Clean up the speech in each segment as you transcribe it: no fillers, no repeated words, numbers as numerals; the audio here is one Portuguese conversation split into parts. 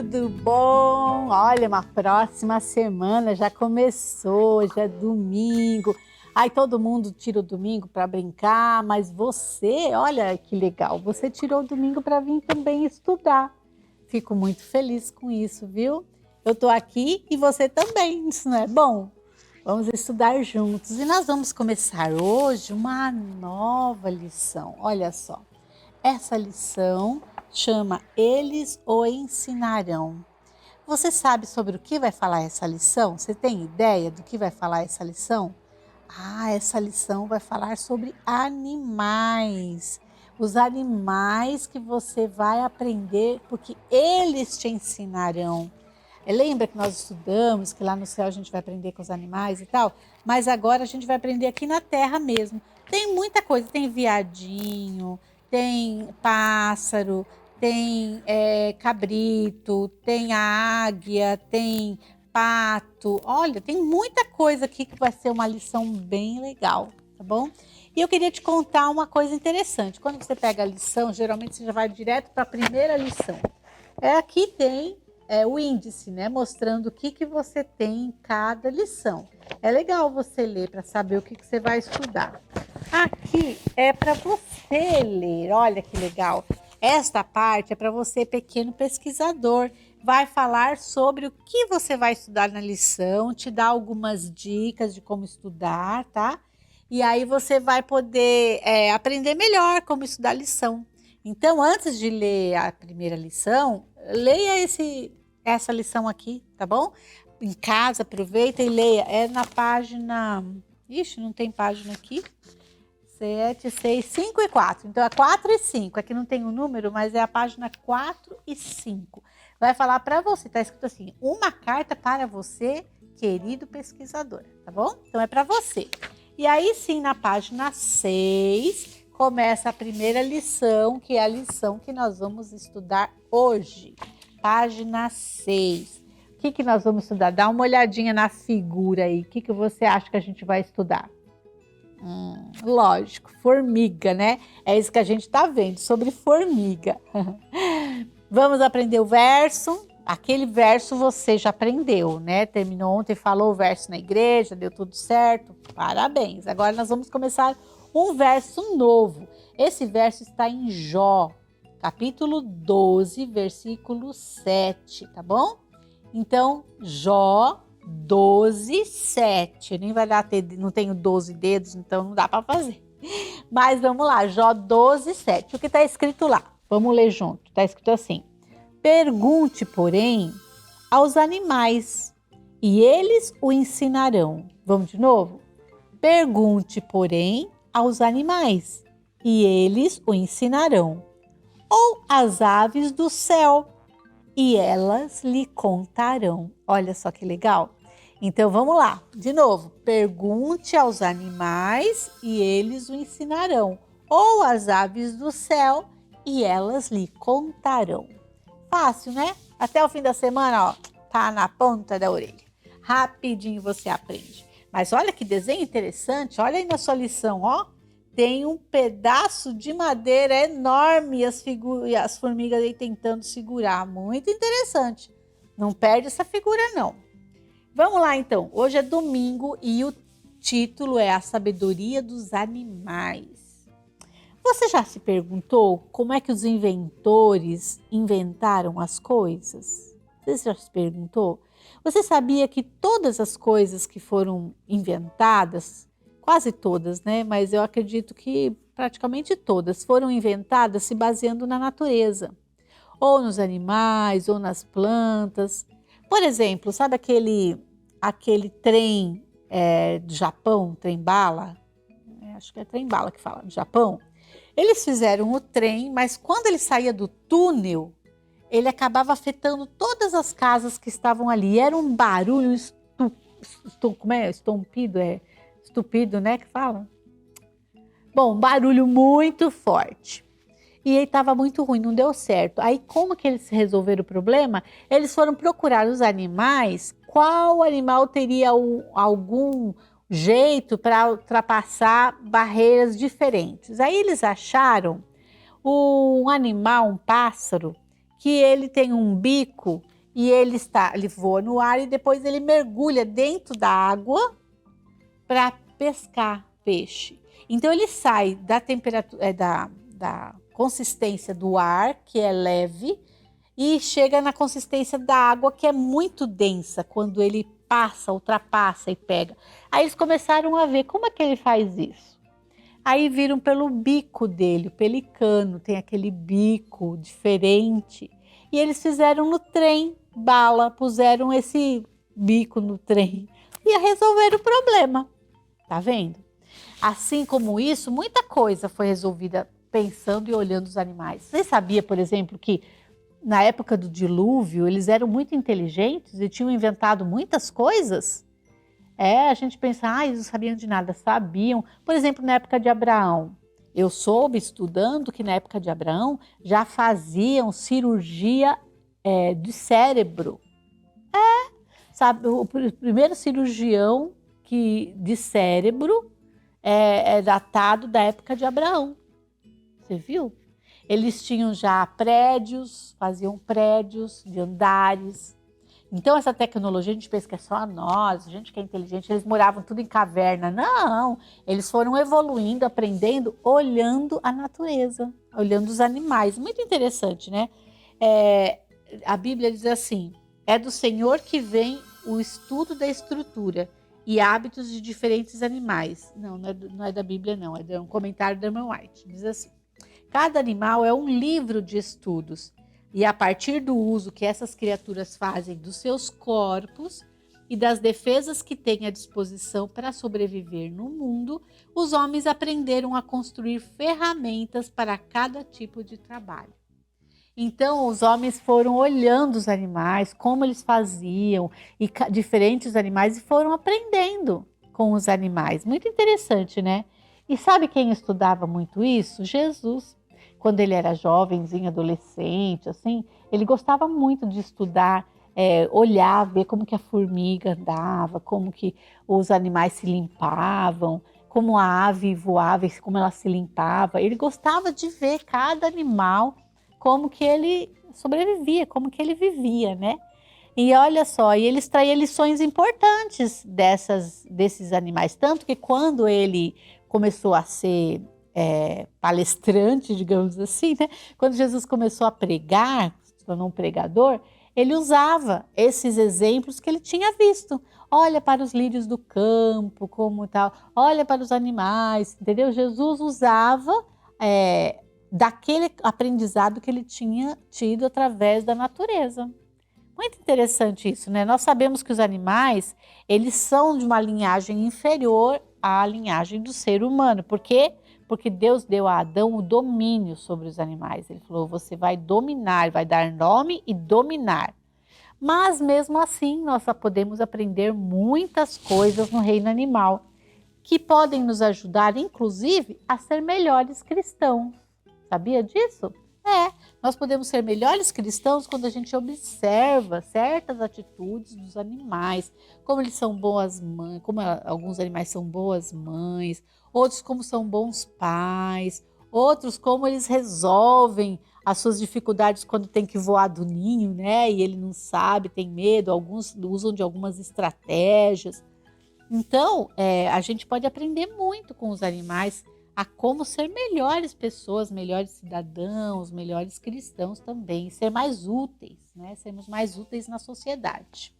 tudo bom? Olha, uma próxima semana já começou, já é domingo. Ai, todo mundo tira o domingo para brincar, mas você, olha que legal, você tirou o domingo para vir também estudar. Fico muito feliz com isso, viu? Eu tô aqui e você também, isso não é bom? Vamos estudar juntos e nós vamos começar hoje uma nova lição. Olha só, essa lição chama Eles o Ensinarão. Você sabe sobre o que vai falar essa lição? Você tem ideia do que vai falar essa lição? Essa lição vai falar sobre animais. Os animais que você vai aprender, porque eles te ensinarão. Lembra que nós estudamos que lá no céu a gente vai aprender com os animais e tal? Mas agora a gente vai aprender aqui na terra mesmo. Tem muita coisa, tem viadinho, tem pássaro, tem cabrito, tem águia, tem pato. Olha, tem muita coisa aqui que vai ser uma lição bem legal, tá bom? E eu queria te contar uma coisa interessante. Quando você pega a lição, geralmente você já vai direto para a primeira lição. Aqui tem o índice, né? Mostrando o que você tem em cada lição. É legal você ler para saber o que você vai estudar. Aqui é para você ler, olha que legal. Esta parte é para você, pequeno pesquisador. Vai falar sobre o que você vai estudar na lição, te dá algumas dicas de como estudar, tá? E aí você vai poder aprender melhor como estudar a lição. Então, antes de ler a primeira lição, leia essa lição aqui, tá bom? Em casa, aproveita e leia. É na página... Ixi, não tem página aqui. 7, 6, 5 e 4. Então, é 4 e 5. Aqui não tem o número, mas é a página 4 e 5. Vai falar para você, tá escrito assim, uma carta para você, querido pesquisador, tá bom? Então, é para você. E aí sim, na página 6, começa a primeira lição, que é a lição que nós vamos estudar hoje. Página 6. O que nós vamos estudar? Dá uma olhadinha na figura aí. O que você acha que a gente vai estudar? Lógico, formiga, né? É isso que a gente está vendo, sobre formiga. Vamos aprender o verso. Aquele verso você já aprendeu, né? Terminou ontem, falou o verso na igreja, deu tudo certo. Parabéns. Agora nós vamos começar um verso novo. Esse verso está em Jó, capítulo 12, versículo 7, tá bom? Então, Jó 12, 7. Nem vai dar, não tenho 12 dedos, então não dá para fazer. Mas vamos lá, Jó 12, 7. O que está escrito lá? Vamos ler junto. Está escrito assim: pergunte, porém, aos animais, e eles o ensinarão. Vamos de novo? Pergunte, porém, aos animais, e eles o ensinarão. Ou às aves do céu, e elas lhe contarão. Olha só que legal. Então vamos lá, de novo. Pergunte aos animais e eles o ensinarão. Ou às aves do céu e elas lhe contarão. Fácil, né? Até o fim da semana, ó, tá na ponta da orelha. Rapidinho você aprende. Mas olha que desenho interessante. Olha aí na sua lição, ó. Tem um pedaço de madeira enorme e as formigas aí tentando segurar. Muito interessante. Não perde essa figura, não. Vamos lá, então. Hoje é domingo e o título é A Sabedoria dos Animais. Você já se perguntou como é que os inventores inventaram as coisas? Você já se perguntou? Você sabia que todas as coisas que foram inventadas, quase todas, né? Mas eu acredito que praticamente todas foram inventadas se baseando na natureza, ou nos animais, ou nas plantas. Por exemplo, sabe aquele trem do Japão, trem-bala? Acho que é trem-bala que fala, do Japão. Eles fizeram o trem, mas quando ele saía do túnel, ele acabava afetando todas as casas que estavam ali. Era um barulho como é? Estupido, né, que fala? Bom, um barulho muito forte. E aí estava muito ruim, não deu certo. Aí como que eles resolveram o problema? Eles foram procurar os animais, qual animal teria algum jeito para ultrapassar barreiras diferentes. Aí eles acharam um animal, um pássaro, que ele tem um bico e ele voa no ar e depois ele mergulha dentro da água para pescar peixe. Então ele sai da temperatura, da consistência do ar, que é leve, e chega na consistência da água, que é muito densa, quando ele passa, ultrapassa e pega. Aí eles começaram a ver como é que ele faz isso. Aí viram pelo bico dele, o pelicano tem aquele bico diferente. E eles fizeram no trem bala, puseram esse bico no trem e resolveram o problema. Tá vendo? Assim como isso, muita coisa foi resolvida pensando e olhando os animais. Você sabia, por exemplo, que na época do dilúvio eles eram muito inteligentes e tinham inventado muitas coisas? A gente pensa, eles não sabiam de nada. Sabiam. Por exemplo, na época de Abraão. Eu soube, estudando, que na época de Abraão já faziam cirurgia de cérebro. Sabe, o primeiro cirurgião de cérebro é datado da época de Abraão. Você viu? Eles tinham já prédios, faziam prédios de andares. Então, essa tecnologia, a gente pensa que é só nós, a gente que é inteligente, eles moravam tudo em caverna. Não, eles foram evoluindo, aprendendo, olhando a natureza, olhando os animais. Muito interessante, né? A Bíblia diz assim, é do Senhor que vem o estudo da estrutura e hábitos de diferentes animais. Não é da Bíblia, não, é de um comentário da Ellen White. Diz assim, cada animal é um livro de estudos e a partir do uso que essas criaturas fazem dos seus corpos e das defesas que têm à disposição para sobreviver no mundo, os homens aprenderam a construir ferramentas para cada tipo de trabalho. Então, os homens foram olhando os animais, como eles faziam, e diferentes animais, e foram aprendendo com os animais. Muito interessante, né? E sabe quem estudava muito isso? Jesus. Quando ele era jovenzinho, adolescente, assim, ele gostava muito de estudar, olhar, ver como que a formiga andava, como que os animais se limpavam, como a ave voava, como ela se limpava. Ele gostava de ver cada animal, como que ele sobrevivia, como que ele vivia, né? E olha só, e ele extraía lições importantes desses animais, tanto que quando ele começou a ser palestrante, digamos assim, né? Quando Jesus começou a pregar, se tornou um pregador, ele usava esses exemplos que ele tinha visto. Olha para os lírios do campo, como tal, olha para os animais, entendeu? Jesus usava daquele aprendizado que ele tinha tido através da natureza. Muito interessante isso, né? Nós sabemos que os animais, eles são de uma linhagem inferior à linhagem do ser humano. Por quê? Porque Deus deu a Adão o domínio sobre os animais. Ele falou, você vai dominar, vai dar nome e dominar. Mas mesmo assim, nós só podemos aprender muitas coisas no reino animal, que podem nos ajudar, inclusive, a ser melhores cristãos. Sabia disso? Nós podemos ser melhores cristãos quando a gente observa certas atitudes dos animais, como eles são boas mães, como alguns animais são boas mães, outros como são bons pais, outros como eles resolvem as suas dificuldades quando tem que voar do ninho, né? E ele não sabe, tem medo, alguns usam de algumas estratégias. Então, a gente pode aprender muito com os animais a como ser melhores pessoas, melhores cidadãos, melhores cristãos também, ser mais úteis, né? Sermos mais úteis na sociedade.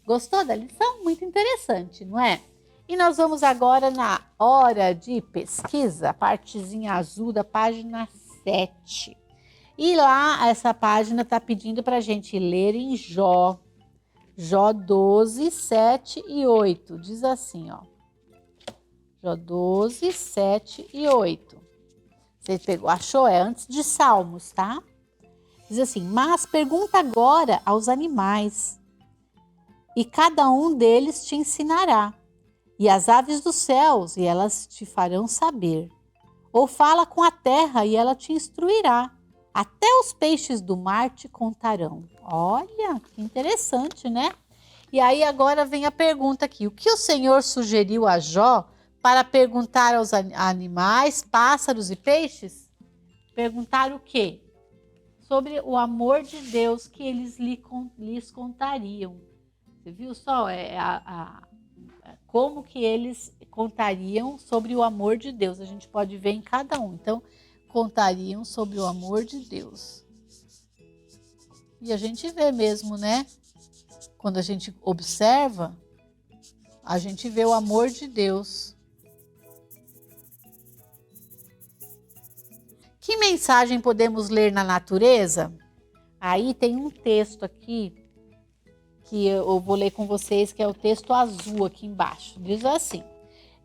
Gostou da lição? Muito interessante, não é? E nós vamos agora na hora de pesquisa, a partezinha azul da página 7. E lá, essa página está pedindo para a gente ler em Jó 12, 7 e 8. Diz assim, ó. Jó 12, 7 e 8. Você pegou, achou? É antes de Salmos, tá? Diz assim, mas pergunta agora aos animais, e cada um deles te ensinará, e as aves dos céus, e elas te farão saber. Ou fala com a terra, e ela te instruirá. Até os peixes do mar te contarão. Olha, que interessante, né? E aí agora vem a pergunta aqui. O que o Senhor sugeriu a Jó para perguntar aos animais, pássaros e peixes? Perguntar o quê? sobre o amor de Deus que eles lhes contariam. Você viu só como que eles contariam sobre o amor de Deus? A gente pode ver em cada um. Então, contariam sobre o amor de Deus. E a gente vê mesmo, né? Quando a gente observa, a gente vê o amor de Deus. Que mensagem podemos ler na natureza? Aí tem um texto aqui que eu vou ler com vocês, que é o texto azul aqui embaixo. Diz assim: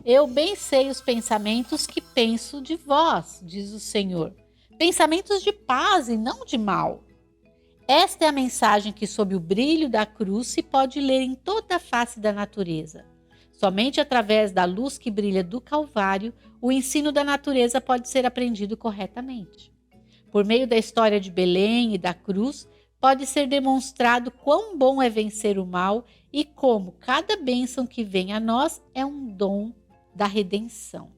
eu bem sei os pensamentos que penso de vós, diz o Senhor. Pensamentos de paz e não de mal. Esta é a mensagem que, sob o brilho da cruz, se pode ler em toda a face da natureza. Somente através da luz que brilha do Calvário, o ensino da natureza pode ser aprendido corretamente. Por meio da história de Belém e da cruz, pode ser demonstrado quão bom é vencer o mal e como cada bênção que vem a nós é um dom da redenção.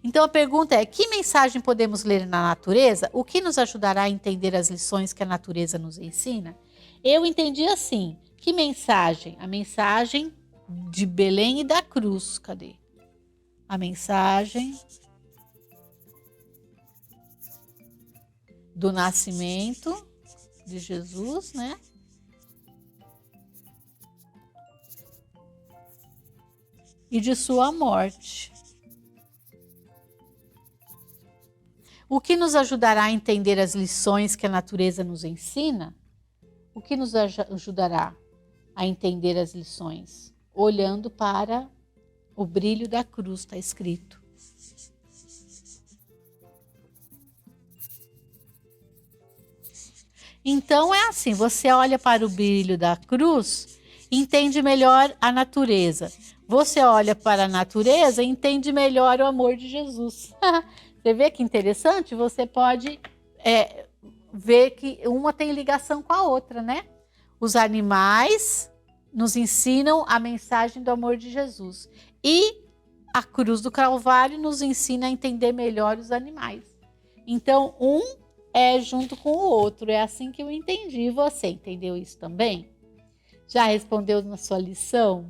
Então a pergunta é: que mensagem podemos ler na natureza? O que nos ajudará a entender as lições que a natureza nos ensina? Eu entendi assim: que mensagem? A mensagem de Belém e da cruz. Cadê? A mensagem do nascimento de Jesus, né? E de sua morte. O que nos ajudará a entender as lições que a natureza nos ensina? O que nos ajudará a entender as lições? Olhando para o brilho da cruz, está escrito. Então é assim, você olha para o brilho da cruz e entende melhor a natureza. Você olha para a natureza e entende melhor o amor de Jesus. Você vê que interessante? Você pode ver que uma tem ligação com a outra, né? Os animais nos ensinam a mensagem do amor de Jesus. E a cruz do Calvário nos ensina a entender melhor os animais. Então, um é junto com o outro. É assim que eu entendi. E você entendeu isso também? Já respondeu na sua lição?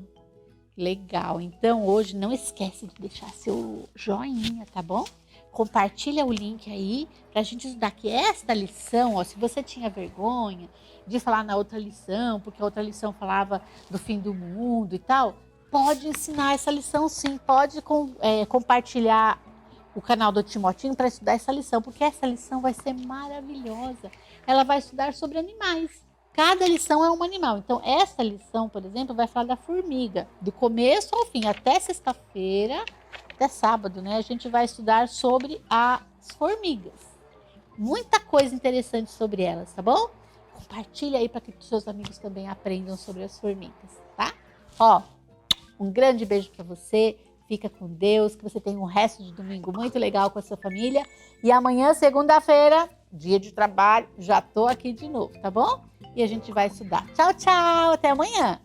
Legal. Então, hoje não esquece de deixar seu joinha, tá bom? Compartilha o link aí para a gente estudar aqui esta lição. Ó, se você tinha vergonha de falar na outra lição, porque a outra lição falava do fim do mundo e tal, pode ensinar essa lição sim. Pode compartilhar o canal do Timotinho para estudar essa lição, porque essa lição vai ser maravilhosa. Ela vai estudar sobre animais. Cada lição é um animal. Então, essa lição, por exemplo, vai falar da formiga. Do começo ao fim, até sexta-feira, até sábado, né? A gente vai estudar sobre as formigas. Muita coisa interessante sobre elas, tá bom? Compartilha aí para que os seus amigos também aprendam sobre as formigas, tá? Ó, um grande beijo para você. Fica com Deus, que você tenha um resto de domingo muito legal com a sua família. E amanhã, segunda-feira, dia de trabalho, já tô aqui de novo, tá bom? E a gente vai estudar. Tchau, tchau, até amanhã!